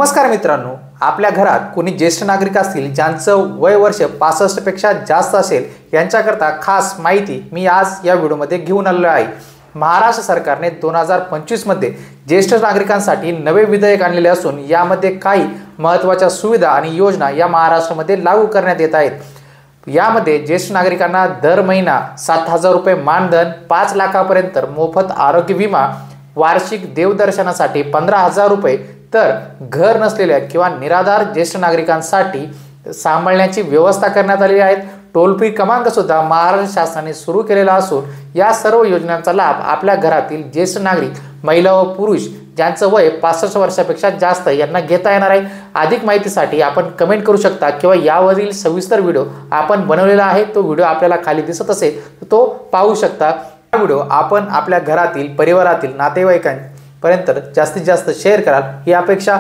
नमस्कार मित्रांनो, आपल्या घरात कोणी ज्येष्ठ नागरिक असतील ज्यांचं वय वर्ष 65 पेक्षा जास्त असेल यांच्याकरता खास माहिती मी आज या व्हिडिओमध्ये घेऊन आलेलो आहे। महाराष्ट्र सरकारने 2025 मध्ये ज्येष्ठ नागरिकांसाठी नवे विधेयक आणलेले असून यामध्ये काही महत्त्वाच्या सुविधा आणि योजना या महाराष्ट्रामध्ये लागू करण्यात येत आहेत। यामध्ये ज्येष्ठ नागरिकांना दर महिना 7,000 रुपये मानधन, 5 लाखापर्यंत मोफत आरोग्य विमा, वार्षिक देवदर्शनासाठी 15,000 रुपये, तर घर नसलेल्या किंवा निराधार ज्येष्ठ नागरिकांसाठी सांभाळण्याची व्यवस्था करण्यात आली आहे। टोल फ्री क्रमांक सुद्धा महाराष्ट्र शासनाने सुरू केलेला असून या सर्व योजनांचा लाभ आपल्या घरातील ज्येष्ठ नागरिक, महिला व पुरुष ज्यांचं वय 65 वर्षापेक्षा जास्त यांना घेता येणार आहे। अधिक माहितीसाठी आपण कमेंट करू शकता किंवा यावरील सविस्तर व्हिडिओ आपण बनवलेला आहे, तो व्हिडिओ आपल्याला खाली दिसत असेल तो पाहू शकता। हा व्हिडिओ आपण आपल्या घरातील, परिवारातील नातेवाईकांपर्यंत जास्तीत जास्त शेअर कराल ही अपेक्षा।